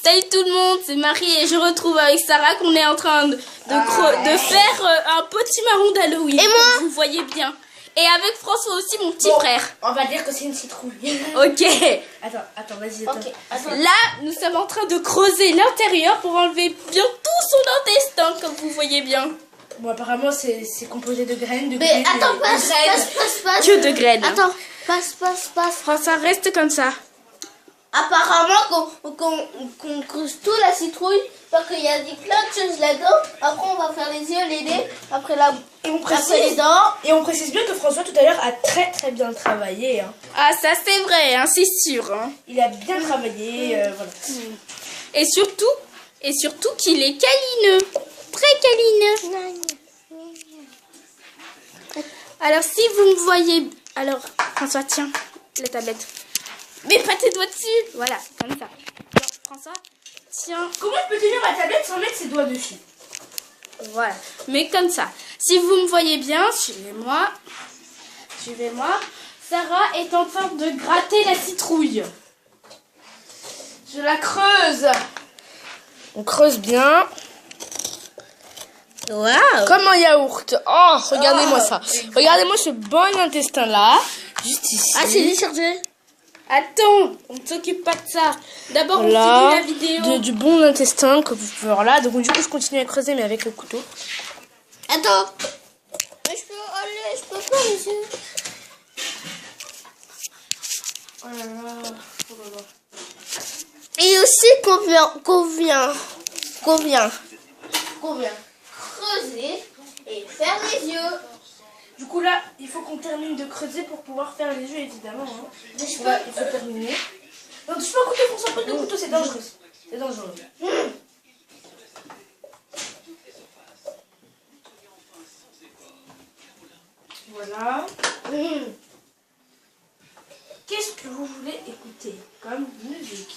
Salut tout le monde, c'est Marie et je retrouve avec Sarah qu'on est en train de faire un petit marron d'Halloween. Et moi vous voyez bien. Et avec François aussi, mon petit frère. On va dire que c'est une citrouille. Ok. Attends, vas-y. Okay. Là, nous sommes en train de creuser l'intérieur pour enlever bien tout son intestin, comme vous voyez bien. Bon, apparemment, c'est composé de graines, Mais attends, passe. Que de graines. Attends, passe. François, reste comme ça. Apparemment, qu'on creuse tout la citrouille, parce qu'il y a plein de choses là-dedans. Après, on va faire les yeux, les nez, après les dents. Et on précise bien que François, tout à l'heure, a très bien travaillé. Hein. Ah, ça c'est vrai, hein, c'est sûr. Hein. Il a bien travaillé, voilà. Et surtout qu'il est câlineux. Très câlineux. Alors, si vous me voyez... Alors, François, tiens, la tablette. Mets pas tes doigts dessus. Voilà, comme ça. Alors, François, tiens. Comment je peux tenir ma tablette sans mettre ses doigts dessus? Voilà, mais comme ça. Si vous me voyez bien, suivez-moi. Sarah est en train de gratter la citrouille. Je la creuse. On creuse bien. Waouh! Comme un yaourt. Oh, regardez-moi ça. Regardez-moi ce bon intestin là. Juste ici. Ah, c'est déchargé. Attends, on ne s'occupe pas de ça. D'abord, on Là, finit la vidéo. du bon intestin que vous pouvez voir là. Donc du coup, je continue à creuser, mais avec le couteau. Attends. Mais je peux pas les yeux. Oh là là. Et aussi qu'on vient creuser et faire les yeux. Du coup là, il faut qu'on termine de creuser pour pouvoir faire les yeux, évidemment. Hein. Il faut terminer. Non, touche pas au couteau, François, pas de couteau, c'est dangereux. C'est dangereux. Voilà. Qu'est-ce que vous voulez écouter comme musique?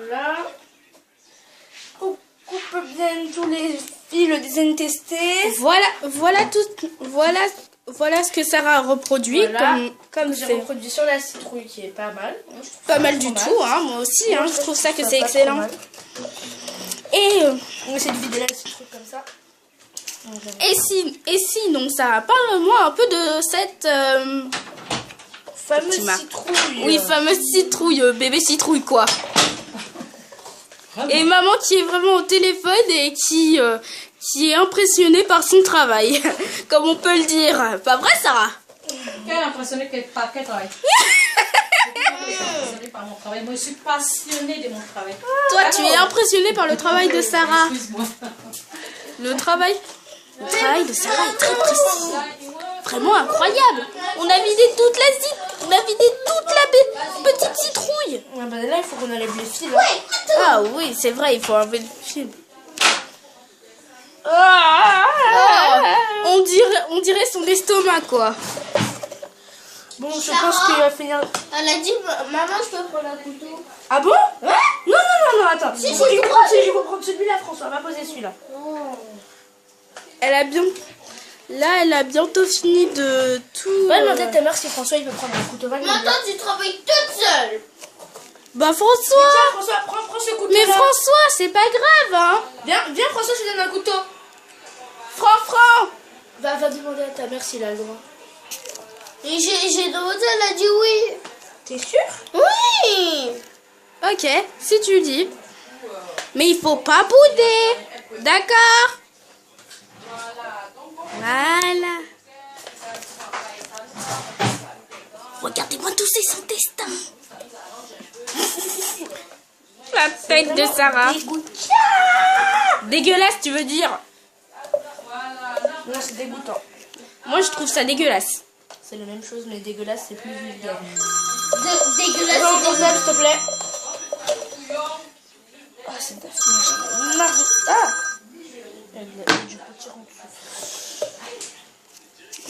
Voilà. Coupe bien tous les fils des intestins. Voilà ce que Sarah a reproduit. Voilà. Comme j'ai c'est reproduit sur la citrouille qui est pas mal. pas mal du tout, hein, moi aussi. Hein, je trouve ça que c'est excellent. Et on essaie de vider la citrouille comme ça. et sinon, Sarah, parle-moi un peu de cette Fameuse citrouille. Oui, fameuse citrouille, bébé citrouille quoi. Et maman qui est vraiment au téléphone et qui est impressionnée par son travail, comme on peut le dire. Pas vrai, Sarah? Quelle impressionnée par quel travail? Je suis impressionnée par mon travail. Moi, je suis passionnée de mon travail. Toi, tu es impressionnée par le travail de Sarah. Excuse-moi. Le travail de Sarah est très précis. Vraiment incroyable. On a vidé toute la petite citrouille. Ah bah là, il faut qu'on enlève les fils. Ah oui, c'est vrai, il faut enlever le film. On dirait son estomac, quoi. Bon, je pense qu'il va finir. Elle a dit, maman, je peux prendre un couteau. Ah bon? Ouais. Non, attends. Si, Bon, si, je vais prendre celui-là, François. On va poser celui-là. Elle a bientôt fini de tout. Va demander à ta mère si François il veut prendre un couteau. Maintenant, tu travailles toute seule. Bah Tiens, François. François, prends ce couteau. Mais François, c'est pas grave, hein. Viens, François, je te donne un couteau. Franc. Va demander à ta mère s'il a le droit. Et j'ai demandé, elle a dit oui. T'es sûr? Oui. Ok, si tu dis. Mais il faut pas bouder. D'accord. Voilà. Regardez-moi tous ces intestins. La tête de Sarah. Dégueulasse, tu veux dire? Non, c'est dégoûtant. Moi, je trouve ça dégueulasse. C'est la même chose, mais dégueulasse, c'est plus vulgaire. Dégueulasse, Non, c'est François, s'il te plaît. Ah, c'est Daphné, j'en ai marre. Ah! Elle a du petit en dessous.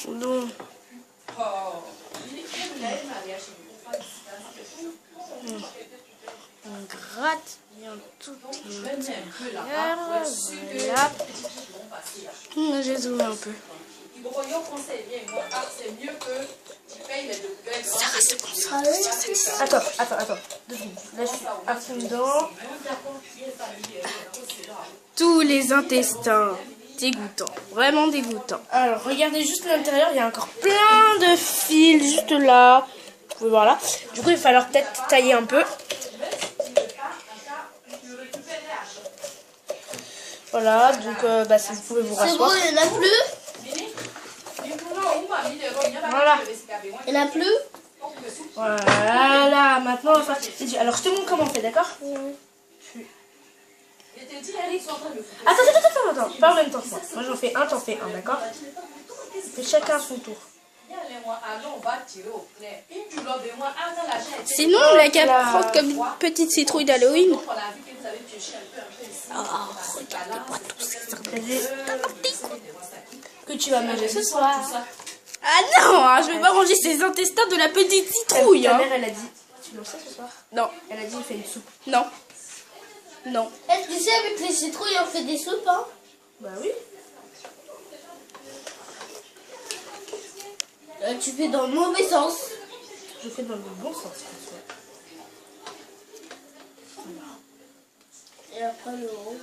Non. On gratte bien tout. Je vais mettre un peu là-bas pour être sûr que les petits trucs vont passer là. J'ai zoomé un peu. Ils vont conseiller bien, moi, c'est mieux que tu payes les deux. Sarah se concentre. Attends. 2 secondes. Là, je suis à fond dedans. Tous les intestins. Dégoûtant. Vraiment dégoûtant. Alors, regardez juste l'intérieur, il y a encore plein de fils juste là. Vous pouvez voir là. Du coup, il va falloir peut-être tailler un peu. Voilà, donc si vous pouvez vous C'est bon, rasseoir. il n'y en a plus. Voilà. Il n'y en a plus. Voilà, maintenant on va faire... Alors, je te montre comment on fait, d'accord? Attends, pas en même temps que moi. Moi j'en fais un, t'en fais un, d'accord? C'est chacun à son tour. Sinon, on l'a qu'à prendre comme une petite citrouille d'Halloween. Regardez-moi tous ces intestins. Que tu vas manger ce soir. Ah non, hein, je vais pas manger ces intestins de la petite citrouille. Ta Hein. mère, elle a dit, tu manges ça ce soir? Non, Elle a dit, il fait une soupe. non, non. Est-ce que tu sais, avec les citrouilles, on fait des soupes, hein? Bah oui. Tu fais dans le mauvais sens. Je fais dans le bon sens, François. Et après, le haut.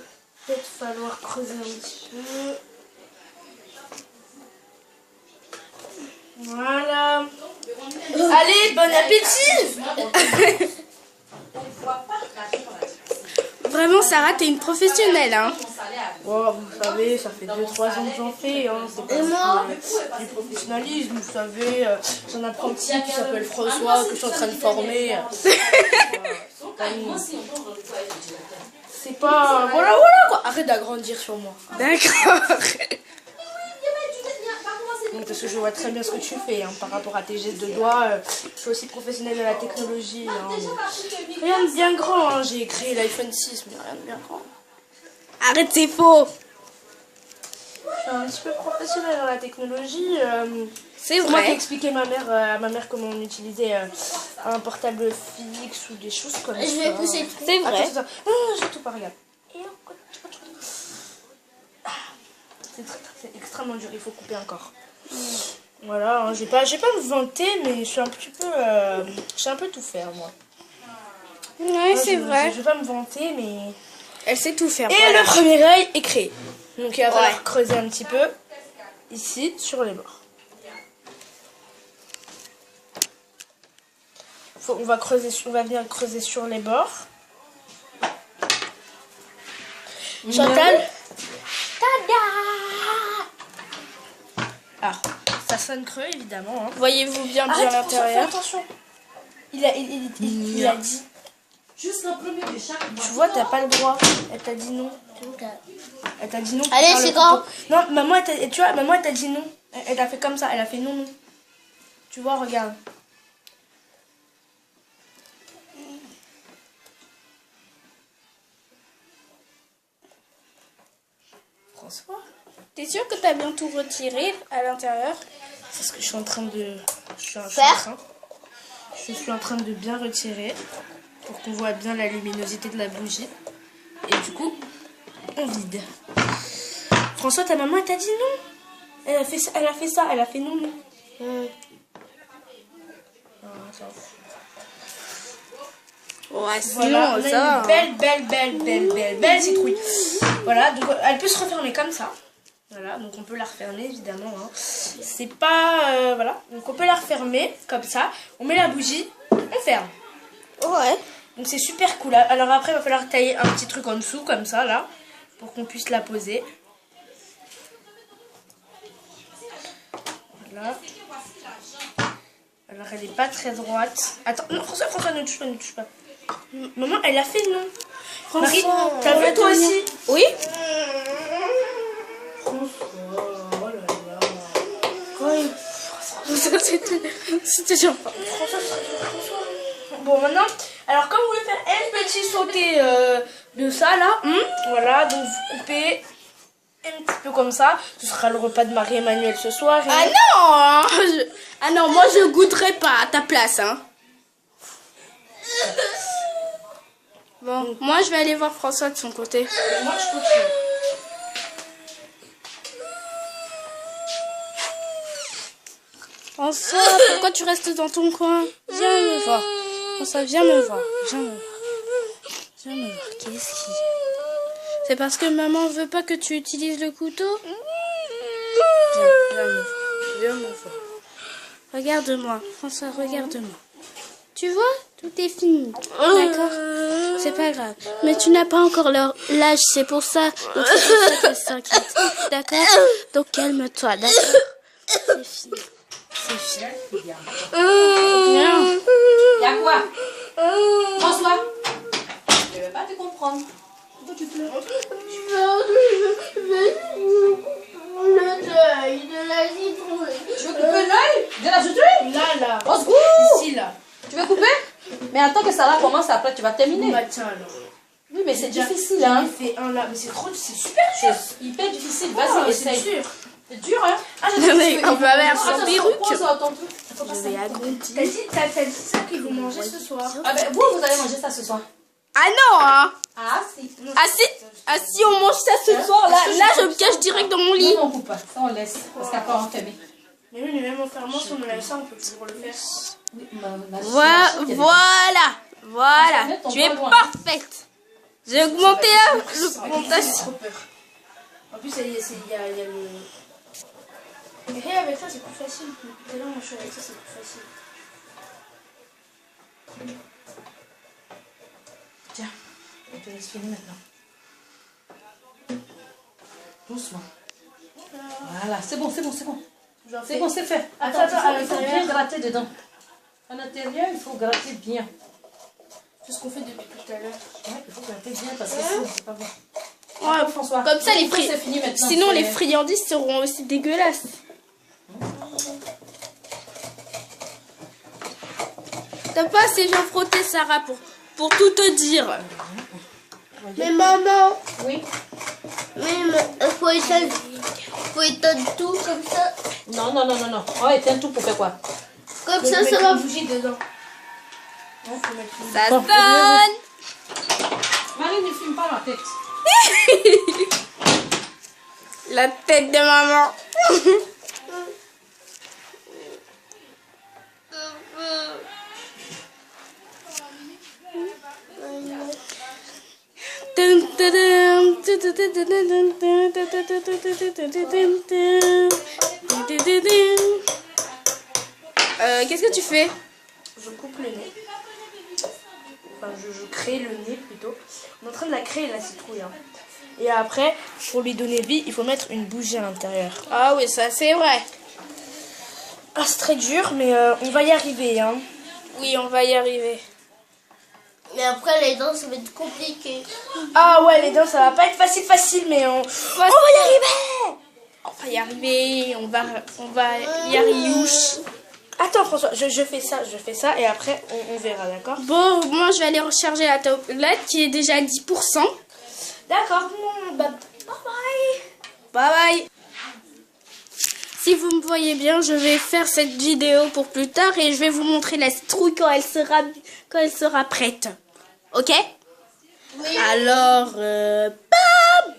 Peut-être falloir creuser un petit peu. Voilà. Allez, bon appétit. Vraiment, Sarah, t'es une professionnelle, hein. Oh, vous savez, ça fait 2-3 ans que j'en fais. Hein. C'est pas du professionnalisme, vous savez. J'ai un apprenti qui s'appelle François, que je suis en train de former. C'est pas... Voilà, quoi. Arrête d'agrandir sur moi. D'accord. Parce que je vois très bien ce que tu fais hein, par rapport à tes gestes de doigts. Je suis aussi professionnelle de la technologie. Hein, rien de bien grand. Hein. J'ai créé l'iPhone 6, mais rien de bien grand. Arrête, c'est faux. Je suis un petit peu professionnelle dans la technologie. C'est C'est moi qui ai vrai. expliqué à ma mère comment on utilisait un portable fixe ou des choses comme ça. Je vais pousser le trou. C'est vrai. Attends. Non, j'ai tout pas, regarde. C'est extrêmement dur, il faut couper encore. Voilà, hein, je vais pas me vanter, mais je suis un petit peu... je sais un peu tout faire, moi. Ouais, c'est vrai. Je vais pas me vanter, mais... Elle sait tout faire. Et voilà. le premier œil est créé. Donc il va falloir Ouais. creuser un petit peu, ici, sur les bords. On va venir creuser sur les bords. Chantal. Ah, ça sonne creux évidemment. Hein. Voyez-vous bien Arrête, l'intérieur. attention. Il a dit. Juste le premier de chaque. Tu vois, t'as pas le droit. Elle t'a dit non. Elle t'a dit non. pour Allez, faire le c'est quand? couteau. Non, maman, elle t'a dit non. Elle t'a fait comme ça. Elle a fait non, non. Tu vois, regarde. François. T'es sûr que t'as bien tout retiré à l'intérieur? C'est ce que je suis en train de... Je suis en train de bien retirer pour qu'on voit bien la luminosité de la bougie. Et du coup, on vide. François, ta maman, elle t'a dit non. Elle a fait ça, elle a fait non, non. Ouais, sinon, Voilà, on a ça. une belle citrouille. Voilà, donc elle peut se refermer comme ça. Voilà, donc on peut la refermer évidemment. Hein. C'est pas... voilà, donc on peut la refermer comme ça. On met la bougie, on ferme. Ouais. Donc c'est super cool. Alors après, il va falloir tailler un petit truc en dessous, comme ça, là, pour qu'on puisse la poser. Voilà. Alors elle est pas très droite. Attends, non, François, ne touche pas. Maman, elle a fait non. Marie, t'as vu toi aussi? Oui. C'était sympa. Bon, maintenant, alors comme vous voulez faire un petit sauté de ça là, voilà, donc vous coupez un petit peu comme ça. Ce sera le repas de Marie-Emmanuel ce soir. Ah non hein, Ah non, moi je goûterai pas à ta place. Hein. Bon, moi je vais aller voir François de son côté. Moi, je continue. François, pourquoi tu restes dans ton coin? Viens me voir. François, viens me voir. Viens me voir. Viens me voir. Qu'est-ce qu'il y a? C'est parce que maman veut pas que tu utilises le couteau? Viens me voir. Viens me voir. Regarde-moi. François, regarde-moi. Tu vois? Tout est fini. D'accord? C'est pas grave. Mais tu n'as pas encore l'âge, c'est pour ça. Donc c'est pour ça qu'elle s'inquiète. D'accord? Donc calme-toi, d'accord? C'est fini. C'est fini. Viens. Il y a quoi? François? Je ne vais pas te comprendre. Pourquoi tu pleures? Le deuil de la citrouille. Tu veux couper l'œil de la citrouille? Là. Au secours! Ici, là. Tu veux couper? Mais attends que ça là commence après, tu vas terminer. Bah, tiens, alors. Oui, mais c'est Déjà, difficile, hein. J'en ai fait un là, mais c'est super dur. C'est hyper difficile. Oh, Vas-y, c'est essaye. dur. C'est dur, hein. Ah, Non, mais on va vers Attends, son perruque. pose ton truc. Je vais agrandir. T'as dit ça qu'ils vont manger ce soir. Ah ben, vous allez manger ça ce soir. Ah non, hein. Ah, si. Ah si on mange ça ce soir, là je me cache direct dans mon lit. Non, on coupe pas. Ça, on laisse. Parce qu'après, on fait. Mais oui, mais même en fermant, si on enlève ça, on peut toujours le faire. Oui, Voilà. Tu es parfaite. J'ai augmenté l'augmentation. Trop peur. En plus, il y a le... Et avec ça, c'est plus facile. Depuis tout à l'heure, moi, je suis avec ça, c'est plus facile. Tiens, on te laisse finir maintenant. Doucement. Voilà, c'est bon. C'est bon, c'est fait. Attends, Il faut bien gratter dedans. À l'intérieur, il faut gratter bien. C'est ce qu'on fait depuis tout à l'heure. Ouais, il faut gratter bien parce que sinon, c'est pas bon. Ouais, François. comme ça, C'est fini maintenant. sinon les friandises seront aussi dégueulasses. T'as pas assez bien frotté, Sarah, pour tout te dire. Mais maman, Oui. faut éteindre tout comme ça. Non. Oh, éteins tout pour faire quoi? Comme Faut ça, mettre ça va. une bougie dedans. Non, faut mettre une... Ça Bon, sonne. Marie ne filme pas la tête. La tête de maman. Qu'est-ce que tu fais? Je coupe le nez. Enfin, je crée le nez plutôt. On est en train de la créer, la citrouille. Hein. Et après, pour lui donner vie, il faut mettre une bougie à l'intérieur. Ah oui, ça c'est vrai. Ah, c'est très dur, mais on va y arriver. Hein. Oui, on va y arriver. Mais après, les dents, ça va être compliqué. Ah ouais, les dents, ça va pas être facile, mais on va y arriver. On va y arriver, on va y arriver. Attends, François, je fais ça, et après, on verra, d'accord? Bon, moi je vais aller recharger la tablette qui est déjà à 10%. D'accord, bah, bye bye. Bye bye. Si vous me voyez bien, je vais faire cette vidéo pour plus tard et je vais vous montrer la citrouille quand elle sera prête. Ok? Oui. Alors, bye bye.